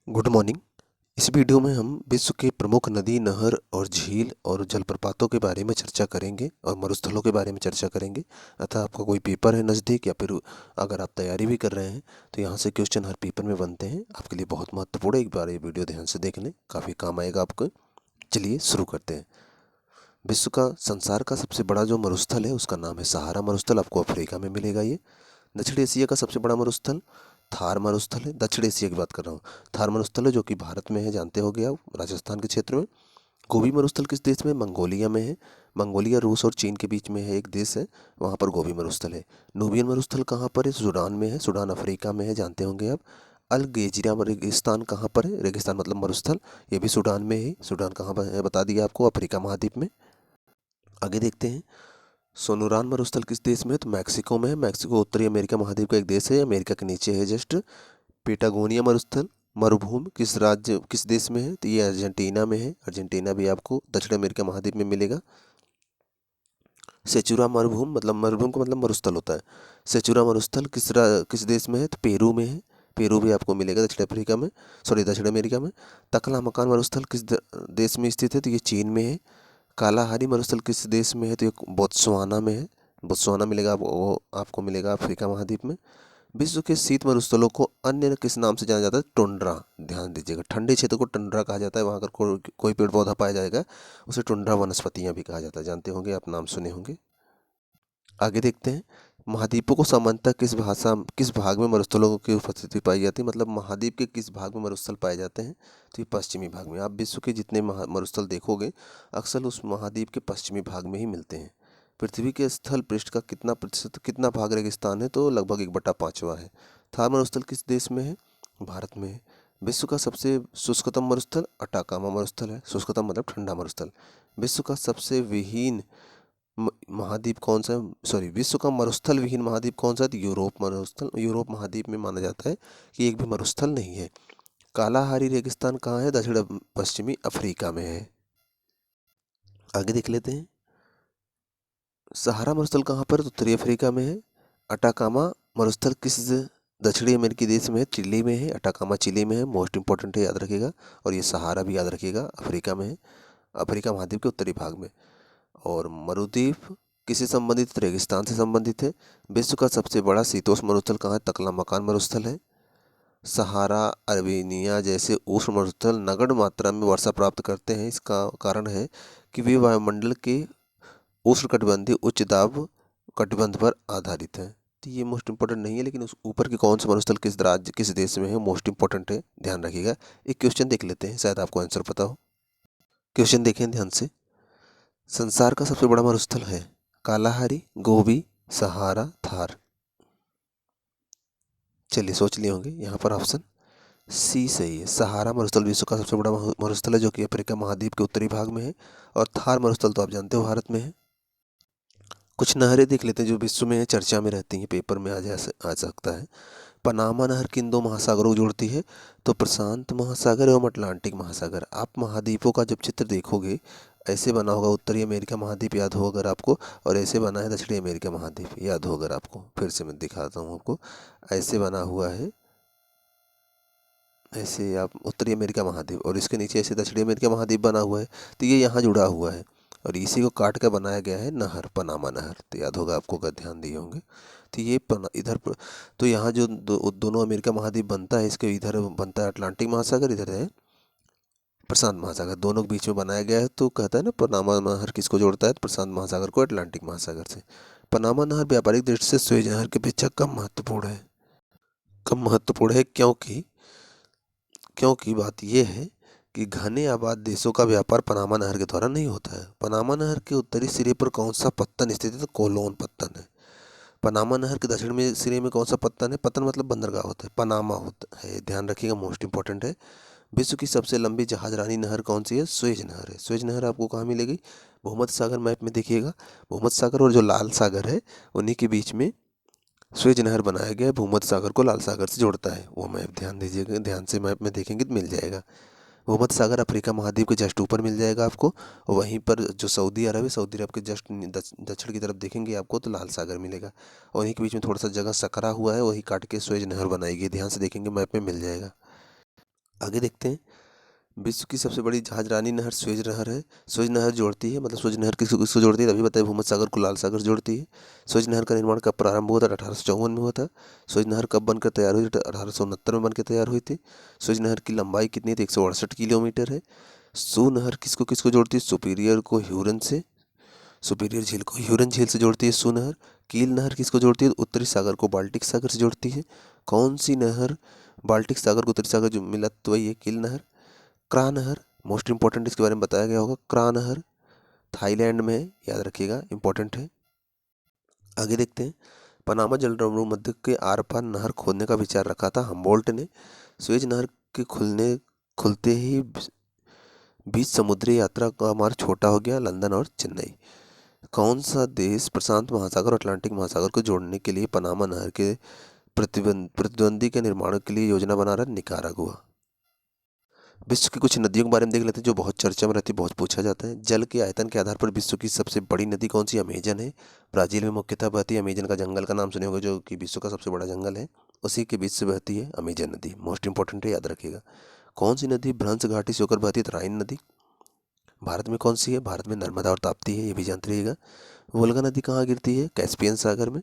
Good morning. इस video में हम विश्व के प्रमुख नदी, नहर और झील और जलप्रपातों के बारे में चर्चा करेंगे और मरुस्थलों के बारे में चर्चा करेंगे। अतः आपका कोई पेपर है नज़दीक या फिर अगर आप तैयारी भी कर रहे हैं तो यहाँ से क्वेश्चन हर पेपर में बनते हैं, आपके लिए बहुत महत्वपूर्ण है। एक बार ये वीडियो ध्यान से देख लें, काफ़ी काम आएगा आपको। चलिए शुरू करते हैं। विश्व का संसार का सबसे बड़ा जो मरुस्थल है उसका नाम है सहारा मरुस्थल। आपको अफ्रीका में मिलेगा ये। दक्षिण एशिया का सबसे बड़ा मरुस्थल थार मरुस्थल है। दक्षिण एशिया की बात कर रहा हूँ। थार मरुस्थल है जो कि भारत में है, जानते होंगे आप, राजस्थान के क्षेत्र में। गोबी मरुस्थल किस देश में? मंगोलिया में है। मंगोलिया रूस और चीन के बीच में है, एक देश है, वहाँ पर गोबी मरुस्थल है। नूबियन मरुस्थल कहाँ पर है? सूडान में है। सूडान अफ्रीका में है, जानते होंगे आप। अल गेजिरा रेगिस्तान कहाँ पर है? रेगिस्तान मतलब मरुस्थल, ये भी सूडान में है। सूडान कहाँ पर है बता दिया आपको, अफ्रीका महाद्वीप में। आगे देखते हैं। सोनुरान मरुस्थल किस देश में है? तो मैक्सिको में है। मैक्सिको उत्तरी अमेरिका महाद्वीप का एक देश है, अमेरिका के नीचे है जस्ट। पेटागोनिया मरुस्थल मरुभूमि किस राज्य किस देश में है? तो ये अर्जेंटीना में है। अर्जेंटीना भी आपको दक्षिण अमेरिका महाद्वीप में मिलेगा। सेचुरा मरुभूमि मतलब मरुभूमि का मतलब मरुस्थल होता है। सेचुरा मरुस्थल किस देश में है? तो पेरू में है। पेरू भी आपको मिलेगा दक्षिण अफ्रीका में, सॉरी दक्षिण अमेरिका में। तकला मकान मरुस्थल किस देश में स्थित है? तो ये चीन में है। कालाहारी मरुस्थल किस देश में है? तो ये बोत्सवाना में है। बोत्सवाना मिलेगा वो आपको मिलेगा अफ्रीका महाद्वीप में। विश्व के शीत मरुस्थलों को अन्य किस नाम से जाना जाता है? टुंड्रा। ध्यान दीजिएगा, ठंडे क्षेत्र को टुंड्रा कहा जाता है। वहाँ अगर कोई पेड़ पौधा पाया जाएगा उसे टुंड्रा वनस्पतियाँ भी कहा जाता है, जानते होंगे आप, नाम सुने होंगे। आगे देखते हैं। महाद्वीपों को सामान्यतः किस भाग में मरुस्थलों की उपस्थिति पाई जाती है? मतलब महाद्वीप के किस भाग में मरुस्थल पाए जाते हैं? तो ये पश्चिमी भाग में। आप विश्व के जितने मरुस्थल देखोगे अक्सर उस महाद्वीप के पश्चिमी भाग में ही मिलते हैं। पृथ्वी के स्थल पृष्ठ का कितना प्रतिशत, कितना भाग रेगिस्तान है? तो लगभग 1/5 है। थार मरुस्थल किस देश में है? भारत में है। विश्व का सबसे शुष्कतम मरुस्थल अटाकामा मरुस्थल है। शुष्कतम मतलब ठंडा मरुस्थल। विश्व का सबसे विहीन महाद्वीप कौन सा है? सॉरी, विश्व का मरुस्थल विहीन महाद्वीप कौन सा है? तो यूरोप मरुस्थल। यूरोप महाद्वीप में माना जाता है कि एक भी मरुस्थल नहीं है। कालाहारी रेगिस्तान कहाँ है? दक्षिण पश्चिमी अफ्रीका में है। आगे देख लेते हैं। सहारा मरुस्थल कहाँ पर? तो उत्तरी अफ्रीका में है। अटाकामा मरुस्थल किस दक्षिणी अमेरिकी देश में है? चिली में है। अटाकामा चिली में है, मोस्ट इंपॉर्टेंट है, याद रखिएगा। और ये सहारा भी याद रखिएगा, अफ्रीका में है, अफ्रीका महाद्वीप के उत्तरी भाग में। और मरुद्वीप किससे संबंधित? रेगिस्तान से संबंधित है। विश्व का सबसे बड़ा शीतोष्ण मरुस्थल कहाँ है? तकला मकान मरुस्थल है। सहारा, अर्मेनिया जैसे उष्ण मरुस्थल नगण्य मात्रा में वर्षा प्राप्त करते हैं। इसका कारण है कि वे वायुमंडल के उष्णकटिबंधीय उच्च दाब कटिबंध पर आधारित है। तो ये मोस्ट इंपॉर्टेंट नहीं है, लेकिन उस ऊपर के कौन सा मरुस्थल किस राज्य किस देश में है, मोस्ट इंपॉर्टेंट है, ध्यान रखिएगा। एक क्वेश्चन देख लेते हैं, शायद आपको आंसर पता हो। क्वेश्चन देखें ध्यान से। संसार का सबसे बड़ा मरुस्थल है कालाहारी, गोबी, सहारा, थार। चलिए सोच लिए होंगे, यहाँ पर ऑप्शन सी सही है। सहारा मरुस्थल विश्व का सबसे बड़ा मरुस्थल है जो कि अफ्रीका महाद्वीप के उत्तरी भाग में है। और थार मरुस्थल तो आप जानते हो भारत में है। कुछ नहरें देख लेते हैं जो विश्व में चर्चा में रहती हैं, पेपर में आ सकता है। पनामा नहर किन दो महासागरों को जोड़ती है? तो प्रशांत महासागर एवं अटलांटिक महासागर। आप महाद्वीपों का जब चित्र देखोगे ऐसे बना होगा, उत्तरी अमेरिका महाद्वीप याद हो अगर आपको, और ऐसे बना है दक्षिणी अमेरिका महाद्वीप, याद हो अगर आपको। फिर से मैं दिखाता हूँ आपको, ऐसे बना हुआ है, ऐसे आप उत्तरी अमेरिका महाद्वीप, और इसके नीचे ऐसे दक्षिणी अमेरिका महाद्वीप बना हुआ है। तो ये यहाँ जुड़ा हुआ है और इसी को काट कर बनाया गया है नहर, पनामा नहर। तो याद होगा आपको अगर ध्यान दिए होंगे। तो ये तो यहाँ जो दोनों अमेरिका महाद्वीप बनता है, इसके इधर बनता है अटलांटिक महासागर, इधर है प्रशांत महासागर, दोनों के बीच में बनाया गया है। तो कहता है ना, पनामा नहर किसको जोड़ता है? तो प्रशांत महासागर को अटलांटिक महासागर से। पनामा नहर व्यापारिक दृष्टि से सुएज नहर के अपेक्षा कम महत्वपूर्ण है। कम महत्वपूर्ण है क्योंकि क्योंकि बात यह है कि घने आबाद देशों का व्यापार पनामा नहर के द्वारा नहीं होता है। पनामा नहर के उत्तरी सिरे पर कौन सा पत्तन स्थित है? तो कोलोन पत्तन है। पनामा नहर के दक्षिण में सिरे में कौन सा पत्तन है? पत्तन मतलब बंदरगाह होता है, पनामा होता है, ध्यान रखिएगा, मोस्ट इंपॉर्टेंट है। विश्व की सबसे लंबी जहाजरानी नहर कौन सी है? स्वेज नहर है। स्वेज नहर आपको कहाँ मिलेगी? भूमध्य सागर मैप में देखिएगा, भूमध्य सागर और जो लाल सागर है उन्हीं के बीच में स्वेज नहर बनाया गया है, भूमध्य सागर को लाल सागर से जोड़ता है। वो मैप ध्यान दीजिएगा, ध्यान से मैप में देखेंगे तो मिल जाएगा। भूमध्य सागर अफ्रीका महाद्वीप के जस्ट ऊपर मिल जाएगा आपको। वहीं पर जो सऊदी अरब है, सऊदी अरब के जस्ट दक्षिण की तरफ देखेंगे आपको तो लाल सागर मिलेगा। और वहीं के बीच में थोड़ा सा जगह सकरा हुआ है, वही काट के स्वेज नहर बनाई गई, ध्यान से देखेंगे मैप में मिल जाएगा। आगे देखते हैं, विश्व की सबसे बड़ी जहाजरानी नहर स्वेज नहर है। स्वेज नहर जोड़ती है, मतलब स्वेज नहर किसको किसको जोड़ती है, अभी बताए भूमध्य सागर को लाल सागर से जोड़ती है। स्वेज नहर का निर्माण कब प्रारंभ हुआ था, 1854 में हुआ था। स्वेज नहर कब बनकर तैयार हुई, 1869 में बनकर तैयार हुई थी। स्वेज नहर की लंबाई कितनी थी, 168 किलोमीटर है। सू नहर किसको किसको जोड़ती है, सुपीरियर को ह्यूरन से, सुपीरियर झील को ह्यूरन झील से जोड़ती है सू नहर। कील नहर किसको जोड़ती है, उत्तरी सागर को बाल्टिक सागर से जोड़ती है। कौन सी नहर बाल्टिक सागर को उत्तरी सागर जो मिला तो वही है कील नहर। क्रा नहर मोस्ट इंपॉर्टेंट, इसके बारे में बताया गया होगा। क्रा नहर थाईलैंड में है, याद रखिएगा, इंपॉर्टेंट है। आगे देखते हैं, पनामा जलमध्य के आर पार नहर खोदने का विचार रखा था हम्बोल्ट ने। स्वेज नहर के खुलते ही बीच समुद्री यात्रा का मार्ग छोटा हो गया, लंदन और चेन्नई। कौन सा देश प्रशांत महासागर और अटलांटिक महासागर को जोड़ने के लिए पनामा नहर के प्रतिद्वंदी के निर्माण के लिए योजना बना रहा है, निकारागुआ। विश्व की कुछ नदियों के बारे में देख लेते हैं जो बहुत चर्चा में रहती है, बहुत पूछा जाता है। जल के आयतन के आधार पर विश्व की सबसे बड़ी नदी कौन सी, अमेजन है। ब्राजील में मुख्यतः बहती है, अमेजन का जंगल का नाम सुने होगा जो कि विश्व का सबसे बड़ा जंगल है, उसी के बीच से बहती है अमेजन नदी, मोस्ट इंपॉर्टेंट है, याद रखिएगा। कौन सी नदी भ्रंश घाटी से होकर बहती है, राइन नदी। भारत में कौन सी है, भारत में नर्मदा और ताप्ती है, ये भी जानते रहिएगा। वोल्गा नदी कहाँ गिरती है, कैस्पियन सागर में।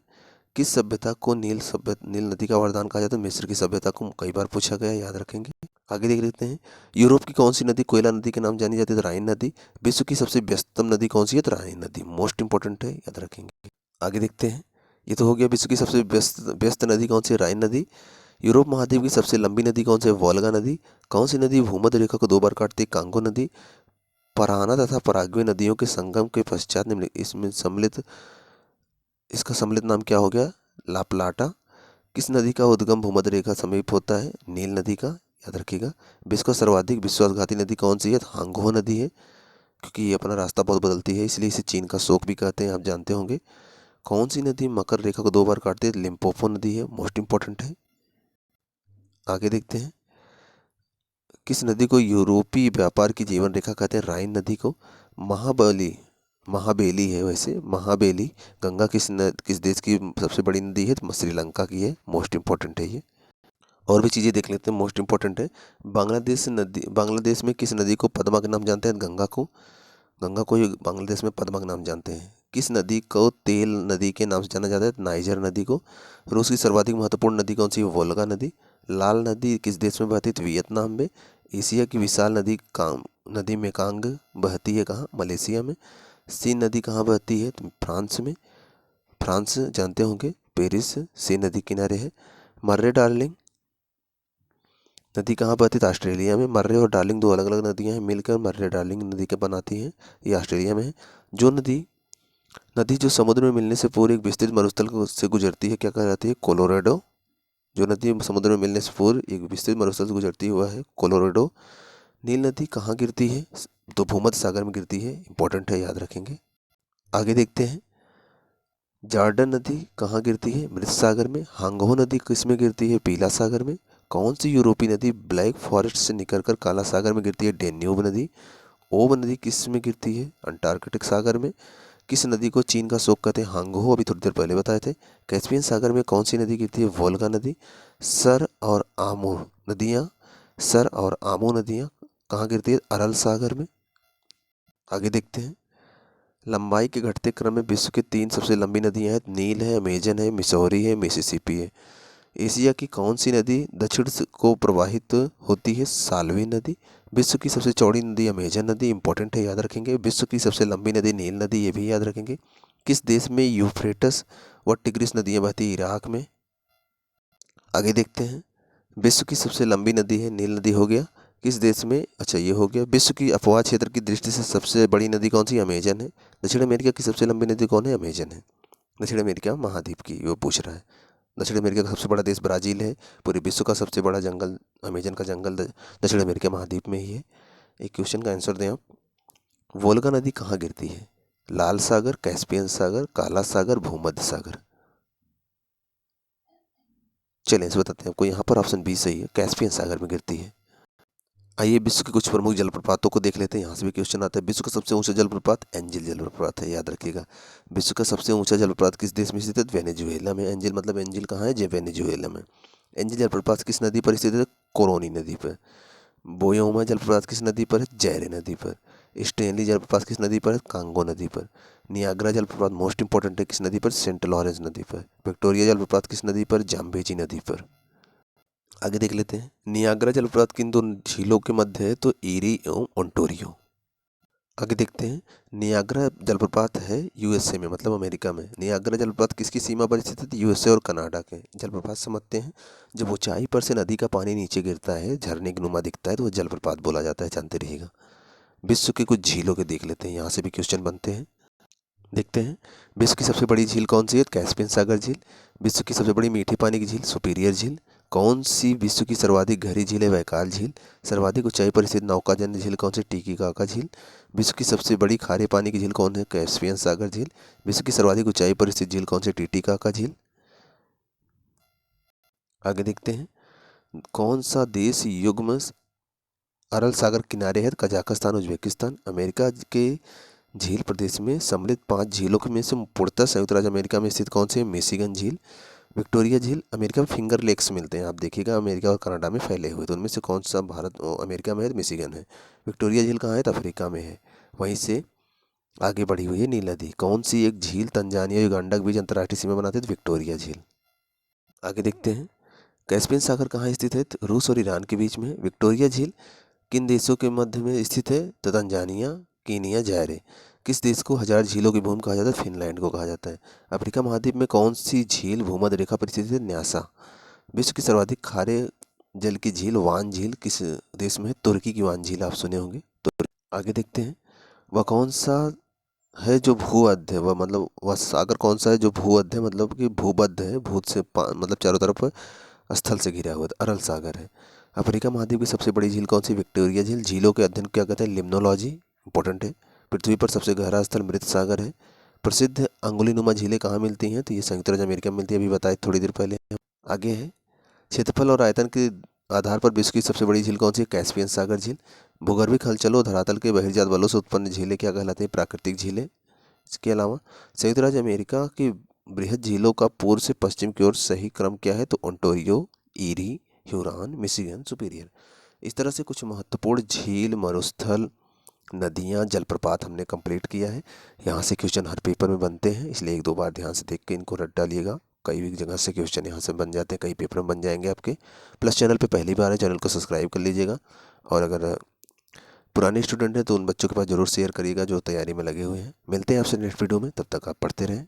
किस सभ्यता को नील नदी का वरदान कहा जाता है, मिस्र की सभ्यता को, कई बार पूछा गया, याद रखेंगे। आगे देख लेते हैं, यूरोप की कौन सी नदी कोयला नदी के नाम जानी जाती है, तो राइन नदी। विश्व की सबसे व्यस्तम नदी कौन सी है, तो राइन नदी, मोस्ट इंपॉर्टेंट है, याद रखेंगे। आगे देखते हैं, ये तो हो गया विश्व की सबसे व्यस्त नदी कौन सी है, राइन नदी। यूरोप महाद्वीप की सबसे लंबी नदी कौन सी है, वोल्गा नदी। कौन सी नदी भूमध्य रेखा को 2 बार काटती है, कांगो नदी। पराना तथा पराग्वे नदियों के संगम के पश्चात इसमें सम्मिलित, इसका सम्मिलित नाम क्या हो गया, लाप्लाटा। किस नदी का उद्गम भूमध्य रेखा समीप होता है, नील नदी का, याद रखिएगा। विश्व का सर्वाधिक विश्वासघाती नदी कौन सी है, हांगहो नदी है, क्योंकि ये अपना रास्ता बहुत बदलती है, इसलिए इसे चीन का शोक भी कहते हैं, आप जानते होंगे। कौन सी नदी मकर रेखा को 2 बार काटती है, लिम्पोपो नदी है, मोस्ट इंपॉर्टेंट है। आगे देखते हैं, किस नदी को यूरोपीय व्यापार की जीवन रेखा कहते हैं, राइन नदी को। महाबेली है वैसे, महाबेली गंगा किस देश की सबसे बड़ी नदी है, तो श्रीलंका की है, मोस्ट इंपॉर्टेंट है ये। और भी चीज़ें देख लेते हैं, मोस्ट इंपॉर्टेंट है। बांग्लादेश में किस नदी को पद्मा के नाम जानते हैं, गंगा को। गंगा को ही बांग्लादेश में पद्मा के नाम जानते हैं। किस नदी को तेल नदी के नाम से जाना जाता है, नाइजर नदी को। रूस की सर्वाधिक महत्वपूर्ण नदी कौन सी है, वोल्गा नदी। लाल नदी किस देश में बहती है, तो वियतनाम में। एशिया की विशाल नदी मेकांग बहती है कहाँ, मलेशिया में। सीन नदी कहाँ बहती है, तो फ्रांस में, फ्रांस जानते होंगे, पेरिस सीन नदी किनारे है। मर्रे डार्लिंग नदी कहाँ बहती है, ऑस्ट्रेलिया में। मर्रे और डार्लिंग 2 अलग अलग नदियाँ हैं, मिलकर मर्रे डार्लिंग नदी के बनाती हैं, ये ऑस्ट्रेलिया में है। जो नदी जो समुद्र में मिलने से पूर्व एक विस्तृत मरुस्थल से गुजरती है, क्या कहलाती है, कोलोराडो। जो नदी समुद्र में मिलने से पूर्व एक विस्तृत मरुस्थल से गुजरती हुआ है, कोलोराडो। नील नदी कहाँ गिरती है, तो भूमध्य सागर में गिरती है, इंपॉर्टेंट है, याद रखेंगे। आगे देखते हैं, जॉर्डन नदी कहाँ गिरती है, मृत सागर में। हांगहो नदी किस में गिरती है, पीला सागर में। कौन सी यूरोपीय नदी ब्लैक फॉरेस्ट से निकलकर काला सागर में गिरती है, डेन्यूब नदी। ओब नदी किस में गिरती है, अंटार्कटिक सागर में। किस नदी को चीन का शोक कहते हैं, हांगहो, अभी थोड़ी देर पहले बताए थे। कैस्पियन सागर में कौन सी नदी गिरती है, वोल्गा नदी। सर और आमू नदियाँ कहाँ गिरती है, अरल सागर में। आगे देखते हैं, लंबाई के घटते क्रम में विश्व की 3 सबसे लंबी नदियाँ हैं, नील है, अमेजन है, मिसौरी है, मिसिसिपी है। एशिया की कौन सी नदी दक्षिण को प्रवाहित होती है, साल्वी नदी। विश्व की सबसे चौड़ी नदी अमेजन नदी, इंपॉर्टेंट है, याद रखेंगे। विश्व की सबसे लंबी नदी नील नदी, ये भी याद रखेंगे। किस देश में यूफ्रेटस व टिग्रिस नदियाँ बहती है, इराक में। आगे देखते हैं, विश्व की सबसे लंबी नदी है, नील नदी हो गया, किस देश में, अच्छा ये हो गया। विश्व की अपवाह क्षेत्र की दृष्टि से सबसे बड़ी नदी कौन सी, अमेजन है। दक्षिण अमेरिका की सबसे लंबी नदी कौन है, अमेजन है। दक्षिण अमेरिका महाद्वीप की वो पूछ रहा है। दक्षिण अमेरिका का सबसे बड़ा देश ब्राज़ील है। पूरे विश्व का सबसे बड़ा जंगल अमेजन का जंगल दक्षिण अमेरिका महाद्वीप में ही है। एक क्वेश्चन का आंसर दें आप, वोल्गा नदी कहाँ गिरती है, लाल सागर, कैस्पियन सागर, काला सागर, भूमध्य सागर। चलिए इसे बताते हैं आपको, यहाँ पर ऑप्शन बी सही है, कैस्पियन सागर में गिरती है। आइए विश्व के कुछ प्रमुख जलप्रपातों को देख लेते हैं, यहाँ से भी क्वेश्चन आता है। विश्व का सबसे ऊंचा जलप्रपात एंजिल जलप्रपात है, याद रखिएगा। विश्व का सबसे ऊंचा जलप्रपात किस देश में स्थित है, वेनेजुएला में। एंजिल कहाँ है, जे वेनेजुएला में। एंजिल जलप्रपात किस नदी पर स्थित है, कोरोनी नदी पर। बोयोमा जलप्रपात किस नदी पर है? जैरे नदी पर। स्टेनली जलप्रपात किस नदी पर है? कांगो नदी पर। नियाग्रा जलप्रपात मोस्ट इंपॉर्टेंट है किस नदी पर? सेंट लॉरेंस नदी पर। विक्टोरिया जलप्रपात किस नदी पर? जाम्बेजी नदी पर। आगे देख लेते हैं, नियाग्रा जलप्रपात किन दो झीलों के मध्य है? तो ईरी एवं ओंटारियो। आगे देखते हैं, नियाग्रा जलप्रपात है यूएसए में, मतलब अमेरिका में। नियाग्रा जलप्रपात किसकी सीमा पर स्थित है? यूएसए और कनाडा के। जलप्रपात समझते हैं, जब ऊंचाई पर से नदी का पानी नीचे गिरता है, झरने की नुमा दिखता है, तो वो जलप्रपात बोला जाता है, जानते रहिएगा। विश्व की कुछ झीलों के देख लेते हैं, यहाँ से भी क्वेश्चन बनते हैं। देखते हैं, विश्व की सबसे बड़ी झील कौन सी है? कैस्पियन सागर झील। विश्व की सबसे बड़ी मीठे पानी की झील? सुपीरियर झील। कौन सी विश्व की सर्वाधिक गहरी झील है? वैकाल झील। सर्वाधिक ऊंचाई पर स्थित नौकाजन्य झील कौन सी? टिटिकाका झील। विश्व की सबसे बड़ी खारे पानी की झील कौन है? कैस्पियन सागर झील। विश्व की सर्वाधिक ऊंचाई पर स्थित झील कौन सी? टिटिकाका झील। आगे देखते हैं, कौन सा देश युग्म अरल सागर किनारे है? Kazakhstan, Uzbekistan. अमेरिका के झील प्रदेश में सम्मिलित 5 झीलों में से पूर्णतः संयुक्त राज्य अमेरिका में स्थित कौन सी है? मिशिगन झील। विक्टोरिया झील, अमेरिका में फिंगर लेक्स मिलते हैं, आप देखिएगा अमेरिका और कनाडा में फैले हुए, तो उनमें से कौन सा अमेरिका में है? मिशिगन है। विक्टोरिया झील कहाँ है? तो अफ्रीका में है। वहीं से आगे बढ़ी हुई है नील नदी। कौन सी एक झील तंजानिया युगांडा के बीच अंतर्राष्ट्रीय सीमा बनाती है? तो विक्टोरिया झील। आगे देखते हैं, कैस्पियन सागर कहाँ स्थित है? तो रूस और ईरान के बीच में। विक्टोरिया झील किन देशों के मध्य में स्थित है? तो तंजानिया, कीनिया, जायरे। किस देश को 1000 झीलों की भूमि कहा जाता है? फिनलैंड को कहा जाता है। अफ्रीका महाद्वीप में कौन सी झील भूमध्य रेखा पर स्थित है? न्यासा। विश्व की सर्वाधिक खारे जल की झील वान झील किस देश में है? तुर्की की वान झील आप सुने होंगे। तो आगे देखते हैं, वह कौन सा है जो भूअध है? वह मतलब वह सागर कौन सा है जो भूअध है, मतलब कि भूबद्ध है, भूत से मतलब चारों तरफ स्थल से घिरा हुआ है? अरल सागर है। अफ्रीका महाद्वीप की सबसे बड़ी झील कौन सी? विक्टोरिया झील। झीलों के अध्ययन क्या कहते हैं? लिम्नोलॉजी, इंपॉर्टेंट है। पृथ्वी पर सबसे गहरा स्थल मृत सागर है। प्रसिद्ध अंगुलीनुमा झीलें कहाँ मिलती हैं? तो ये संयुक्त राज्य अमेरिका में मिलती है, अभी बताए थोड़ी देर पहले। आगे है, क्षेत्रफल और आयतन के आधार पर विश्व की सबसे बड़ी झील कौन सी है? कैस्पियन सागर झील। भूगर्भिक हलचलों और धरातल के बहिर्जात बलों से उत्पन्न झीलें क्या कहलाती हैं? प्राकृतिक झीलें। इसके अलावा संयुक्त राज्य अमेरिका की बृहद झीलों का पूर्व से पश्चिम की ओर सही क्रम क्या है? तो Ontario, eerie, Huron, Michigan, superior. इस तरह से कुछ महत्वपूर्ण झील, मरुस्थल, नदियाँ, जलप्रपात हमने कंप्लीट किया है। यहाँ से क्वेश्चन हर पेपर में बनते हैं, इसलिए 1-2 बार ध्यान से देख के इनको रट डालिएगा। कई भी जगह से क्वेश्चन यहाँ से बन जाते हैं, कई पेपर में बन जाएंगे आपके। प्लस चैनल पे पहली बार है, चैनल को सब्सक्राइब कर लीजिएगा। और अगर पुराने स्टूडेंट हैं तो उन बच्चों के पास ज़रूर शेयर करिएगा जो तैयारी में लगे हुए हैं। मिलते हैं आपसे नेक्स्ट वीडियो में, तब तक आप पढ़ते रहें।